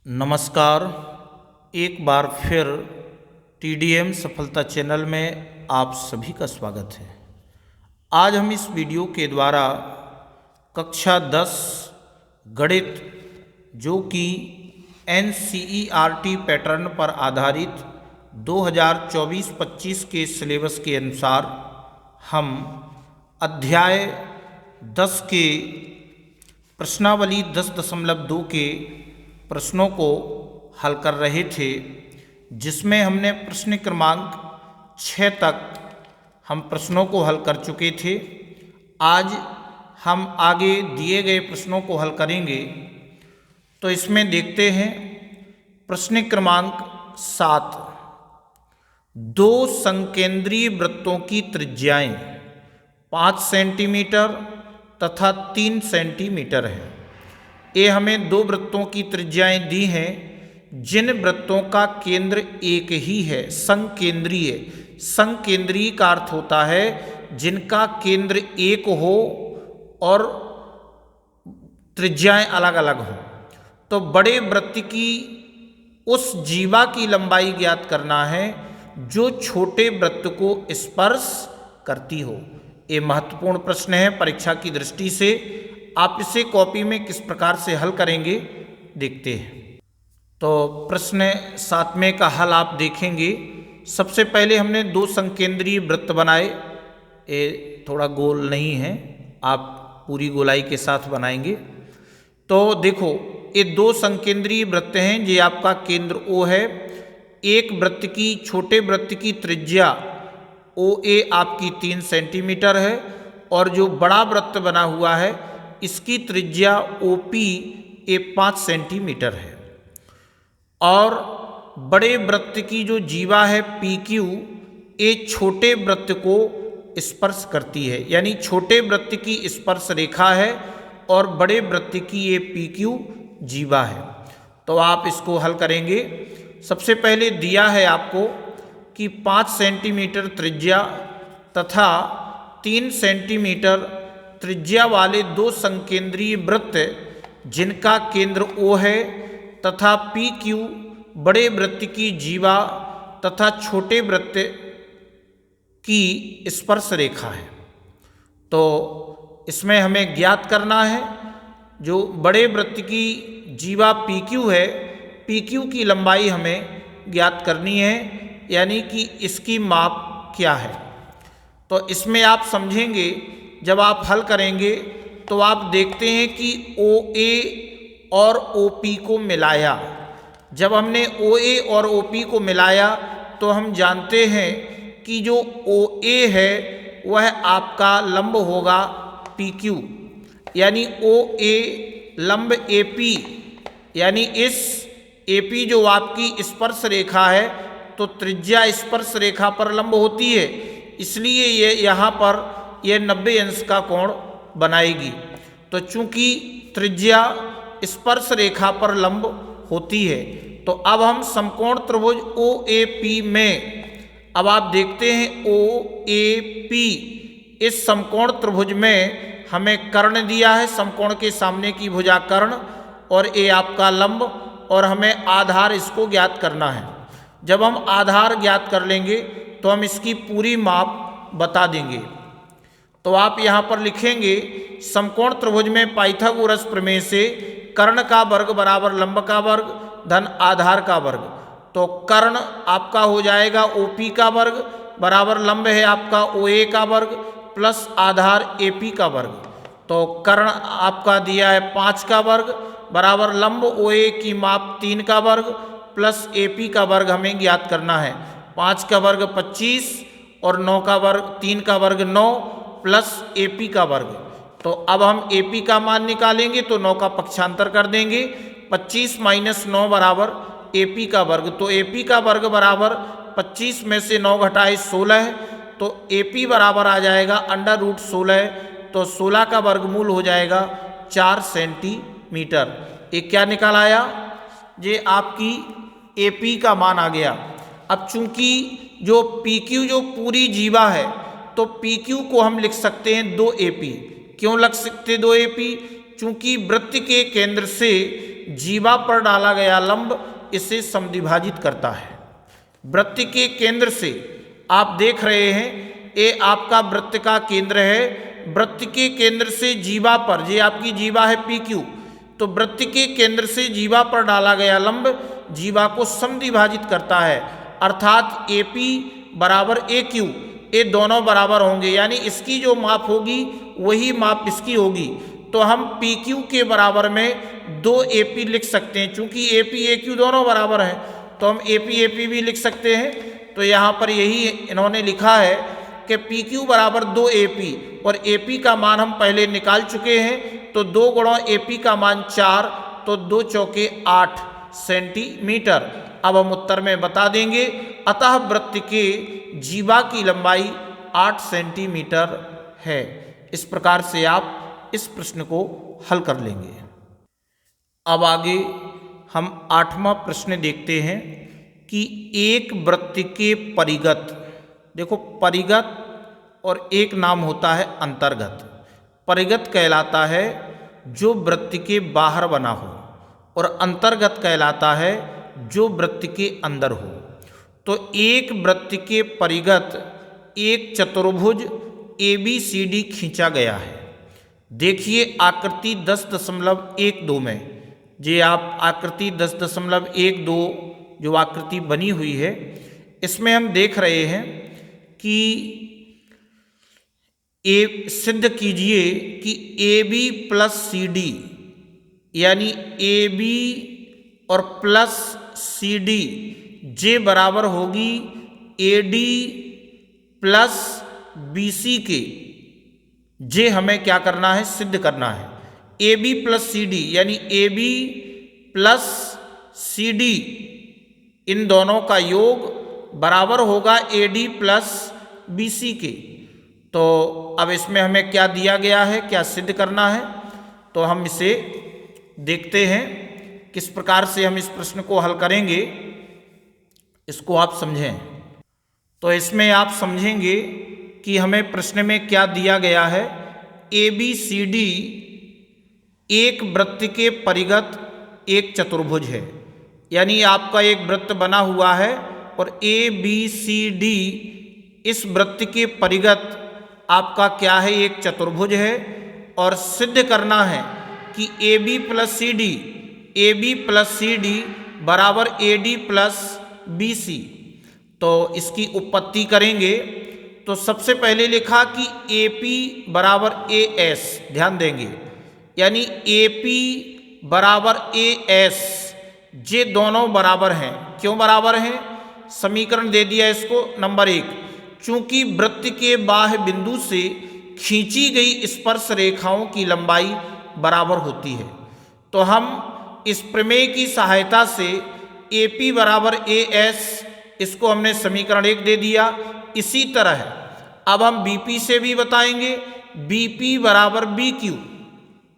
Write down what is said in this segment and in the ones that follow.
नमस्कार। एक बार फिर TDM सफलता चैनल में आप सभी का स्वागत है। आज हम इस वीडियो के द्वारा कक्षा 10 गणित जो कि NCERT पैटर्न पर आधारित 2024-25 के सिलेबस के अनुसार हम अध्याय 10 के प्रश्नावली 10.2 के प्रश्नों को हल कर रहे थे, जिसमें हमने प्रश्न क्रमांक 6 तक हम प्रश्नों को हल कर चुके थे। आज हम आगे दिए गए प्रश्नों को हल करेंगे। तो इसमें देखते हैं प्रश्न क्रमांक 7। दो संकेंद्रीय वृत्तों की त्रिज्याएं 5 सेंटीमीटर तथा 3 सेंटीमीटर है। ये हमें दो वृत्तों की त्रिज्याएं दी हैं, जिन वृत्तों का केंद्र एक ही है। संकेंद्रीय, संकेंद्रीय का अर्थ होता है जिनका केंद्र एक हो और त्रिज्याएं अलग अलग हो। तो बड़े वृत्त की उस जीवा की लंबाई ज्ञात करना है जो छोटे वृत्त को स्पर्श करती हो। ये महत्वपूर्ण प्रश्न है परीक्षा की दृष्टि से। आप इसे कॉपी में किस प्रकार से हल करेंगे देखते हैं। तो प्रश्न 7वें का हल आप देखेंगे। सबसे पहले हमने दो संकेंद्रीय वृत्त बनाए। ये थोड़ा गोल नहीं है, आप पूरी गोलाई के साथ बनाएंगे। तो देखो, ये दो संकेंद्रीय वृत्त हैं। ये आपका केंद्र O है। एक वृत्त की, छोटे वृत्त की त्रिज्या OA आपकी 3 सेंटीमीटर है और जो बड़ा वृत्त बना हुआ है इसकी त्रिज्या OP 5 सेंटीमीटर है। और बड़े वृत्त की जो जीवा है PQ, ये छोटे वृत्त को स्पर्श करती है, यानी छोटे वृत्त की स्पर्श रेखा है और बड़े वृत्त की ये PQ जीवा है। तो आप इसको हल करेंगे। सबसे पहले दिया है आपको कि 5 सेंटीमीटर त्रिज्या तथा 3 सेंटीमीटर त्रिज्या वाले दो संकेंद्रीय वृत्त जिनका केंद्र O है तथा PQ बड़े वृत्त की जीवा तथा छोटे वृत्त की स्पर्श रेखा है। तो इसमें हमें ज्ञात करना है जो बड़े वृत्त की जीवा PQ है, PQ की लंबाई हमें ज्ञात करनी है, यानी कि इसकी माप क्या है। तो इसमें आप समझेंगे, जब आप हल करेंगे तो आप देखते हैं कि OA और OP को मिलाया। जब हमने OA और OP को मिलाया तो हम जानते हैं कि जो OA है वह आपका लंब होगा PQ, यानी OA लंब AP, यानी इस AP जो आपकी स्पर्श रेखा है तो त्रिज्या स्पर्श रेखा पर लंब होती है, इसलिए ये यहाँ पर यह 90 अंश का कोण बनाएगी। तो चूंकि त्रिज्या स्पर्श रेखा पर लंब होती है, तो अब हम समकोण त्रिभुज OAP में, अब आप देखते हैं OAP, इस समकोण त्रिभुज में हमें कर्ण दिया है, समकोण के सामने की भुजा कर्ण, और ये आपका लंब, और हमें आधार इसको ज्ञात करना है। जब हम आधार ज्ञात कर लेंगे तो हम इसकी पूरी माप बता देंगे। तो आप यहाँ पर लिखेंगे समकोण त्रिभुज में पाइथागोरस प्रमेय से कर्ण का वर्ग बराबर लंब का वर्ग धन आधार का वर्ग। तो कर्ण आपका हो जाएगा OP का वर्ग बराबर लंब है आपका OA का वर्ग प्लस आधार AP का वर्ग। तो कर्ण आपका दिया है 5 का वर्ग बराबर लंब OA की माप 3 का वर्ग प्लस AP का वर्ग हमें ज्ञात करना है। 5 का वर्ग 25 और 9 का वर्ग, 3 का वर्ग 9 प्लस AP का वर्ग। तो अब हम AP का मान निकालेंगे तो 9 का पक्षांतर कर देंगे। 25 माइनस 9 बराबर AP का वर्ग। तो AP का वर्ग बराबर 25 में से 9 घटाए 16 है, तो AP बराबर आ जाएगा √16। तो 16 का वर्गमूल हो जाएगा 4 सेंटीमीटर। ये क्या निकाल आया? ये आपकी AP का मान आ गया। अब चूंकि जो PQ जो पूरी जीवा है, तो PQ को हम लिख सकते हैं 2AP। क्यों लिख सकते 2AP? चूंकि वृत्त के केंद्र से जीवा पर डाला गया लंब इसे समद्विभाजित करता है। वृत्त के केंद्र से आप देख रहे हैं, ये आपका वृत्त का केंद्र है। वृत्त के केंद्र से जीवा पर, ये आपकी जीवा है PQ, तो वृत्त के केंद्र से जीवा पर डाला गया लंब जीवा को समद्विभाजित करता है, अर्थात AP बराबर AQ, ये दोनों बराबर होंगे, यानी इसकी जो माप होगी वही माप इसकी होगी। तो हम PQ के बराबर में 2AP लिख सकते हैं, चूंकि AP AQ दोनों बराबर हैं तो हम AP AP भी लिख सकते हैं। तो यहाँ पर यही इन्होंने लिखा है कि PQ बराबर 2AP, और AP का मान हम पहले निकाल चुके हैं, तो 2 गुणा AP का मान 4, तो 2 चौके 8 सेंटीमीटर। अब हम उत्तर में बता देंगे, अतः वृत्त के जीवा की लंबाई 8 सेंटीमीटर है। इस प्रकार से आप इस प्रश्न को हल कर लेंगे। अब आगे हम 8वां प्रश्न देखते हैं कि एक वृत्त के परिगत, देखो परिगत और एक नाम होता है अंतर्गत। परिगत कहलाता है जो वृत्त के बाहर बना हो, और अंतर्गत कहलाता है जो वृत्त के अंदर हो। तो एक वृत्त के परिगत एक चतुर्भुज ABCD खींचा गया है। देखिए आकृति 10.12 में, ये आप आकृति 10.12 जो आकृति बनी हुई है, इसमें हम देख रहे हैं कि सिद्ध कीजिए कि AB प्लस CD, यानी AB और प्लस CD जे बराबर होगी AD प्लस BC के। जे हमें क्या करना है, सिद्ध करना है। AB प्लस CD यानी AB प्लस CD, इन दोनों का योग बराबर होगा AD प्लस BC के। तो अब इसमें हमें क्या दिया गया है, क्या सिद्ध करना है, तो हम इसे देखते हैं किस प्रकार से हम इस प्रश्न को हल करेंगे, इसको आप समझें। तो इसमें आप समझेंगे कि हमें प्रश्न में क्या दिया गया है। ABCD एक वृत्त के परिगत एक चतुर्भुज है, यानी आपका एक वृत्त बना हुआ है और ABCD इस वृत्त के परिगत आपका क्या है, एक चतुर्भुज है। और सिद्ध करना है कि AB प्लस CD बराबर AD प्लस BC। तो इसकी उत्पत्ति करेंगे। तो सबसे पहले लिखा कि AP बराबर AS, ध्यान देंगे, यानी AP बराबर AS, ये दोनों बराबर हैं। क्यों बराबर हैं, समीकरण दे दिया इसको। नंबर 1, चूंकि वृत्त के बाह्य बिंदु से खींची गई स्पर्श रेखाओं की लंबाई बराबर होती है। तो हम इस प्रमेय की सहायता से AP बराबर AS, इसको हमने समीकरण 1 दे दिया। इसी तरह अब हम BP से भी बताएंगे, BP बराबर BQ,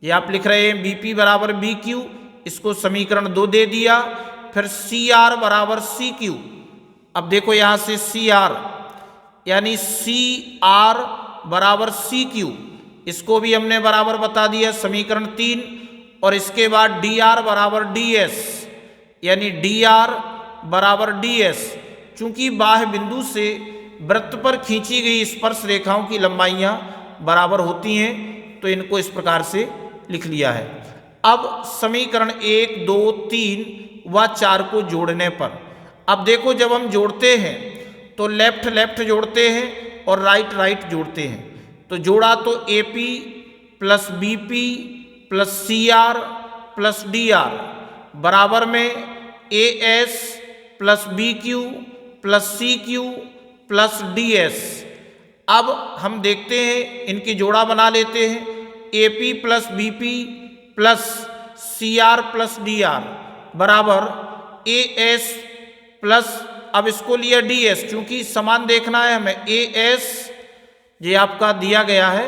ये आप लिख रहे हैं BP बराबर BQ, इसको समीकरण 2 दे दिया। फिर CR बराबर CQ, अब देखो यहाँ से CR यानी CR बराबर CQ, इसको भी हमने बराबर बता दिया, समीकरण 3। और इसके बाद DR बराबर DS, यानी DR बराबर DS, चूंकि बाह्य बिंदु से वृत्त पर खींची गई स्पर्श रेखाओं की लंबाइयां बराबर होती हैं, तो इनको इस प्रकार से लिख लिया है। अब समीकरण 1, 2, 3 व 4 को जोड़ने पर, अब देखो जब हम जोड़ते हैं तो लेफ्ट लेफ्ट जोड़ते हैं और राइट राइट जोड़ते हैं। तो जोड़ा तो AP plus BP plus CR plus DR बराबर में AS plus BQ plus CQ plus DS। अब हम देखते हैं, इनकी जोड़ा बना लेते हैं। AP plus BP plus CR plus DR बराबर AS प्लस, अब इसको लिया DS, चूंकि समान देखना है हमें। AS ये आपका दिया गया है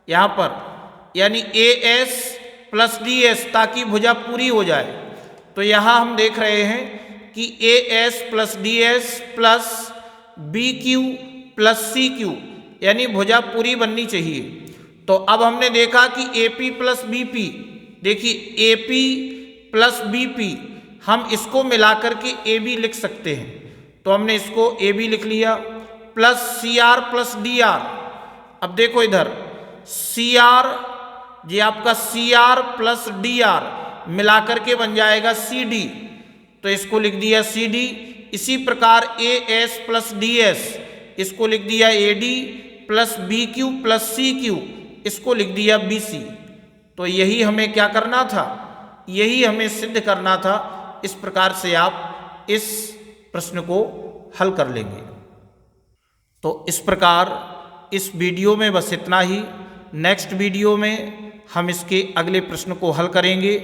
यहाँ पर, यानी AS प्लस DS, ताकि भुजा पूरी हो जाए। तो यहाँ हम देख रहे हैं कि AS plus DS plus BQ plus CQ, यानी भुजा पूरी बननी चाहिए। तो अब हमने देखा कि AP प्लस BP, देखिए AP प्लस बी पी, हम इसको मिलाकर के ए बी लिख सकते हैं। तो हमने इसको ए बी लिख लिया, plus C R plus D R. अब देखो इधर सी आर, ये आपका C R plus D R मिलाकर के बन जाएगा सी डी, तो इसको लिख दिया सी डी। इसी प्रकार A S plus D S, इसको लिख दिया A D, plus B Q plus C Q, इसको लिख दिया बी सी। तो यही हमें क्या करना था, यही हमें सिद्ध करना था। इस प्रकार से आप इस प्रश्न को हल कर लेंगे। तो इस प्रकार इस वीडियो में बस इतना ही। नेक्स्ट वीडियो में हम इसके अगले प्रश्न को हल करेंगे।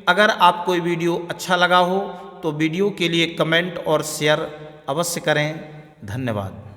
अगर आपको ये वीडियो अच्छा लगा हो तो वीडियो के लिए कमेंट और शेयर अवश्य करें। धन्यवाद।